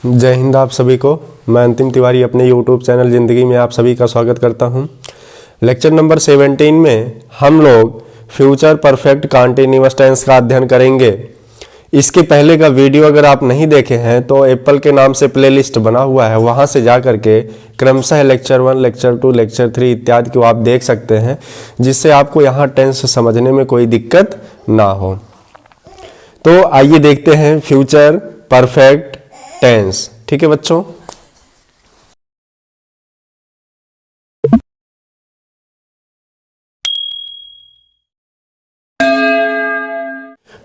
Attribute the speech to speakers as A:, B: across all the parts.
A: जय हिंद आप सभी को। मैं अंतिम तिवारी अपने YouTube चैनल ज़िंदगी में आप सभी का स्वागत करता हूं। लेक्चर नंबर 17 में हम लोग फ्यूचर परफेक्ट कॉन्टिन्यूअस टेंस का अध्ययन करेंगे। इसके पहले का वीडियो अगर आप नहीं देखे हैं तो एप्पल के नाम से प्लेलिस्ट बना हुआ है, वहां से जा करके क्रमशः लेक्चर 1, लेक्चर 2, लेक्चर 3 इत्यादि को आप देख सकते हैं, जिससे आपको यहाँ टेंस समझने में कोई दिक्कत ना हो। तो आइए देखते हैं फ्यूचर परफेक्ट टेंस। ठीक है बच्चों,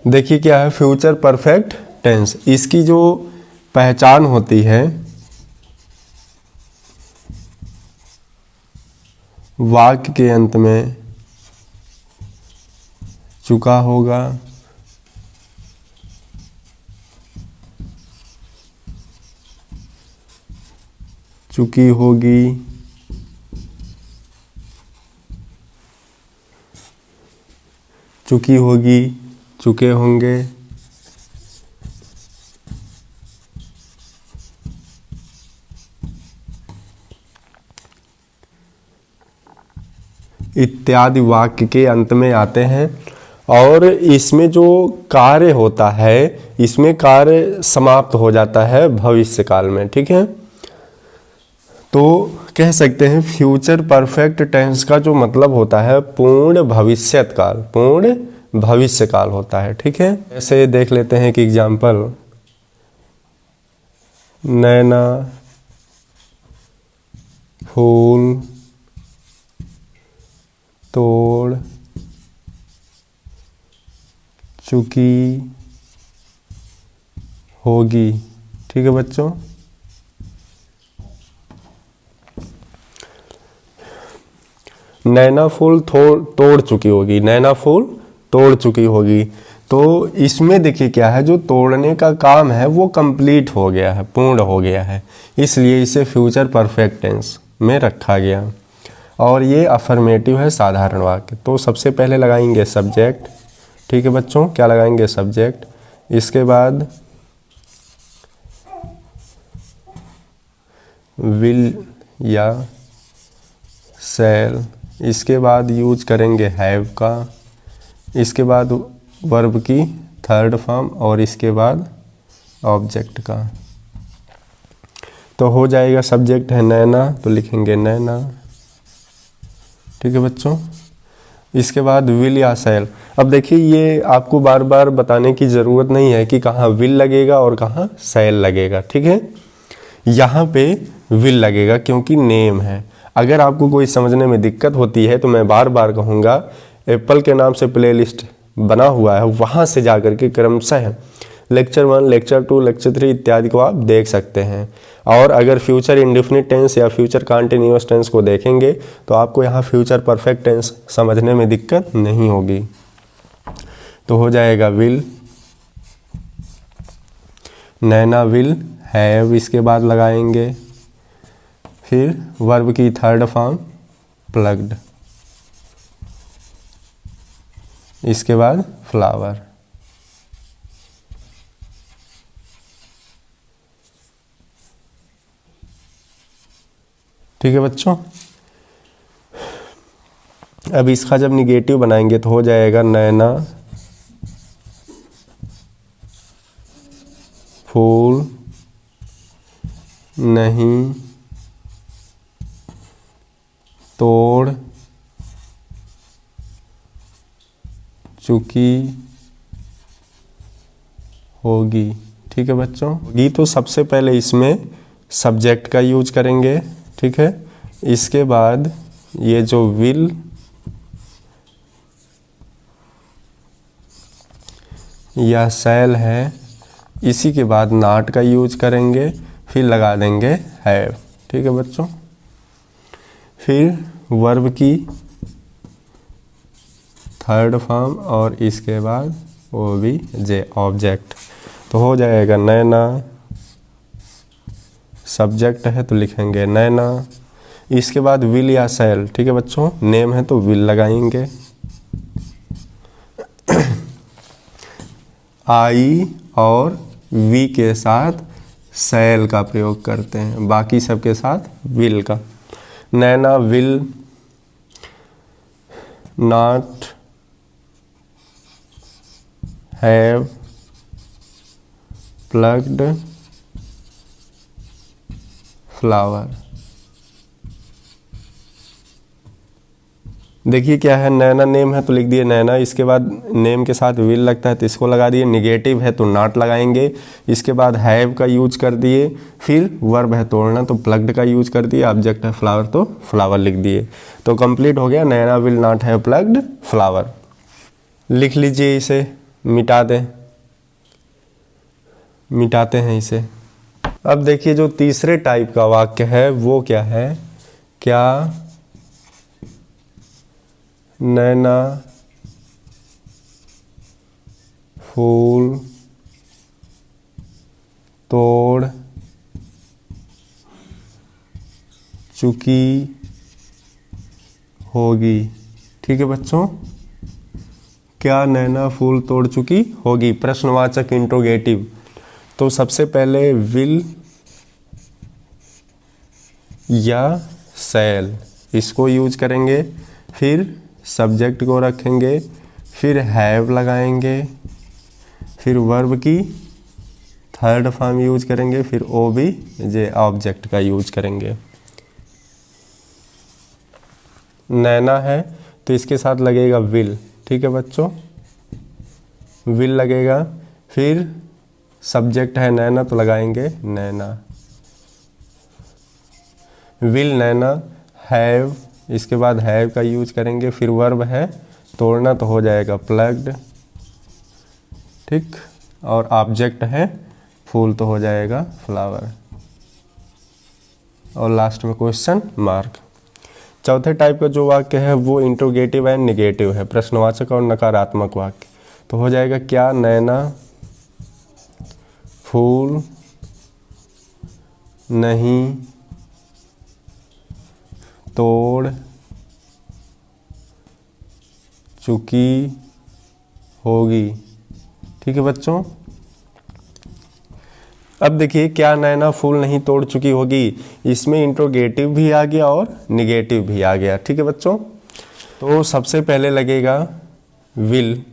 A: देखिए क्या है फ्यूचर परफेक्ट टेंस। इसकी जो पहचान होती है, वाक्य के अंत में चुका होगा, चुकी होगी, चुकी होगी, चुके होंगे, इत्यादि वाक्य के अंत में आते हैं। और इसमें जो कार्य होता है, इसमें कार्य समाप्त हो जाता है भविष्य काल में। ठीक है, तो कह सकते हैं फ्यूचर परफेक्ट टेंस का जो मतलब होता है पूर्ण भविष्यत काल, पूर्ण भविष्य काल होता है। ठीक है, ऐसे देख लेते हैं कि एग्जाम्पल, नैना फूल तोड़ चुकी होगी। ठीक है बच्चों, नैना फूल तोड़ चुकी होगी, नैना फूल तोड़ चुकी होगी। तो इसमें देखिए क्या है, जो तोड़ने का काम है वो कंप्लीट हो गया है, पूर्ण हो गया है, इसलिए इसे फ्यूचर परफेक्ट टेंस में रखा गया। और ये अफर्मेटिव है, साधारण वाक्य। तो सबसे पहले लगाएंगे सब्जेक्ट। ठीक है बच्चों, क्या लगाएंगे? सब्जेक्ट। इसके बाद विल या शैल। इसके बाद यूज करेंगे हैव का। इसके बाद वर्ब की थर्ड फॉर्म और इसके बाद ऑब्जेक्ट का। तो हो जाएगा, सब्जेक्ट है नैना तो लिखेंगे नैना। ठीक है बच्चों, इसके बाद विल या शैल। अब देखिए ये आपको बार बार बताने की ज़रूरत नहीं है कि कहाँ विल लगेगा और कहाँ शैल लगेगा। ठीक है, यहाँ पे विल लगेगा क्योंकि नेम है। अगर आपको कोई समझने में दिक्कत होती है तो मैं बार बार कहूँगा, एप्पल के नाम से प्लेलिस्ट बना हुआ है, वहाँ से जा कर के क्रमशः लेक्चर 1, लेक्चर 2, लेक्चर 3 इत्यादि को आप देख सकते हैं। और अगर फ्यूचर इंडेफिनिट टेंस या फ्यूचर कॉन्टिन्यूअस टेंस को देखेंगे तो आपको यहाँ फ्यूचर परफेक्ट टेंस समझने में दिक्कत नहीं होगी। तो हो जाएगा विल, नैना विल हैव, इसके बाद लगाएंगे फिर वर्ब की थर्ड फॉर्म प्लग्ड, इसके बाद फ्लावर। ठीक है बच्चों, अब इसका जब निगेटिव बनाएंगे तो हो जाएगा नैना फूल नहीं तोड़ चुकी होगी। ठीक है बच्चों, होगी तो सबसे पहले इसमें सब्जेक्ट का यूज करेंगे। ठीक है, इसके बाद ये जो विल या शैल है, इसी के बाद नॉट का यूज करेंगे, फिर लगा देंगे हैव। ठीक है बच्चों, फिर वर्ब की थर्ड फॉर्म और इसके बाद वो भी जे ऑब्जेक्ट। तो हो जाएगा नैना, सब्जेक्ट है तो लिखेंगे नैना। इसके बाद विल या शैल। ठीक है बच्चों, नेम है तो विल लगाएंगे। आई और वी के साथ शैल का प्रयोग करते हैं, बाकी सबके साथ विल का। Naina will not have plucked flower. देखिए क्या है, नैना नेम है तो लिख दिए नैना, इसके बाद नेम के साथ विल लगता है तो इसको लगा दिए, निगेटिव है तो नॉट लगाएंगे, इसके बाद हैव का यूज कर दिए, फिर वर्ब है तोड़ना तो प्लग्ड का यूज कर दिए, ऑब्जेक्ट है फ्लावर तो फ्लावर लिख दिए। तो कंप्लीट हो गया, Naina will not have plucked flower. लिख लीजिए, इसे मिटा दें, मिटाते हैं इसे। अब देखिए जो तीसरे टाइप का वाक्य है वो क्या है, क्या नैना फूल तोड़ चुकी होगी। ठीक है बच्चों, क्या नैना फूल तोड़ चुकी होगी, प्रश्नवाचक इंट्रोगेटिव। तो सबसे पहले विल या शैल इसको यूज करेंगे, फिर सब्जेक्ट को रखेंगे, फिर हैव लगाएंगे, फिर वर्ब की थर्ड फॉर्म यूज करेंगे, फिर ओबीजे ऑब्जेक्ट का यूज करेंगे। नैना है तो इसके साथ लगेगा विल। ठीक है बच्चों, विल लगेगा, फिर सब्जेक्ट है नैना तो लगाएंगे नैना, विल नैना, हैव, इसके बाद हैव का यूज करेंगे, फिर वर्ब है तोड़ना तो हो जाएगा प्लग्ड। ठीक, और ऑब्जेक्ट है फूल तो हो जाएगा फ्लावर, और लास्ट में क्वेश्चन मार्क। चौथे टाइप का जो वाक्य है वो इंट्रोगेटिव एंड निगेटिव है, प्रश्नवाचक और नकारात्मक वाक्य। तो हो जाएगा क्या नैना फूल नहीं तोड़ चुकी होगी। ठीक है बच्चों, अब देखिए क्या नैना फूल नहीं तोड़ चुकी होगी, इसमें इंट्रोगेटिव भी आ गया और निगेटिव भी आ गया। ठीक है बच्चों, तो सबसे पहले लगेगा विल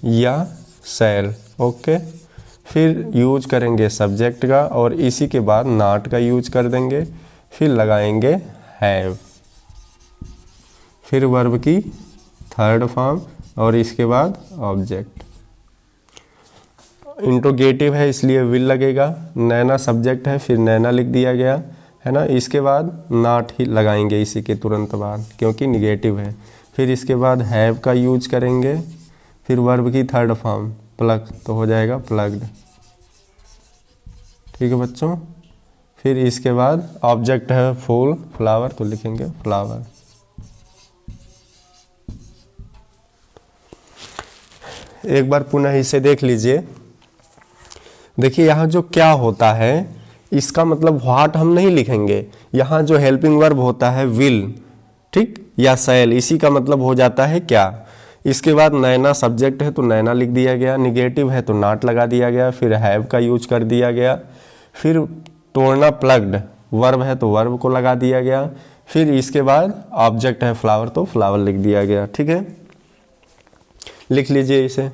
A: या शैल। ओके, फिर यूज करेंगे सब्जेक्ट का और इसी के बाद नॉट का यूज कर देंगे, फिर लगाएंगे हैव, फिर वर्ब की थर्ड फॉर्म और इसके बाद ऑब्जेक्ट। इंट्रोगेटिव है इसलिए विल लगेगा, नैना सब्जेक्ट है फिर नैना लिख दिया गया है ना, इसके बाद नॉट ही लगाएंगे इसी के तुरंत बाद क्योंकि निगेटिव है, फिर इसके बाद हैव का यूज करेंगे, फिर वर्ब की थर्ड फॉर्म प्लग तो हो जाएगा प्लग्ड। ठीक है बच्चों, फिर इसके बाद ऑब्जेक्ट है फूल फ्लावर तो लिखेंगे फ्लावर। एक बार पुनः इसे देख लीजिए। देखिए यहाँ जो क्या होता है इसका मतलब व्हाट हम नहीं लिखेंगे, यहाँ जो हेल्पिंग वर्ब होता है विल, ठीक, या शैल, इसी का मतलब हो जाता है क्या। इसके बाद नैना सब्जेक्ट है तो नैना लिख दिया गया, निगेटिव है तो नॉट लगा दिया गया, फिर हैव का यूज कर दिया गया, फिर तोड़ना प्लग्ड, वर्ब है तो वर्ब को लगा दिया गया, फिर इसके बाद ऑब्जेक्ट है फ्लावर तो फ्लावर लिख दिया गया। ठीक है, लिख लीजिए इसे।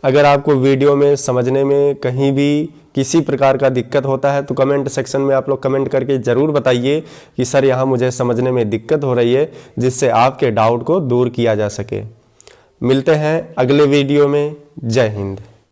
A: अगर आपको वीडियो में समझने में कहीं भी किसी प्रकार का दिक्कत होता है तो कमेंट सेक्शन में आप लोग कमेंट करके ज़रूर बताइए कि सर यहाँ मुझे समझने में दिक्कत हो रही है, जिससे आपके डाउट को दूर किया जा सके। मिलते हैं अगले वीडियो में। जय हिंद।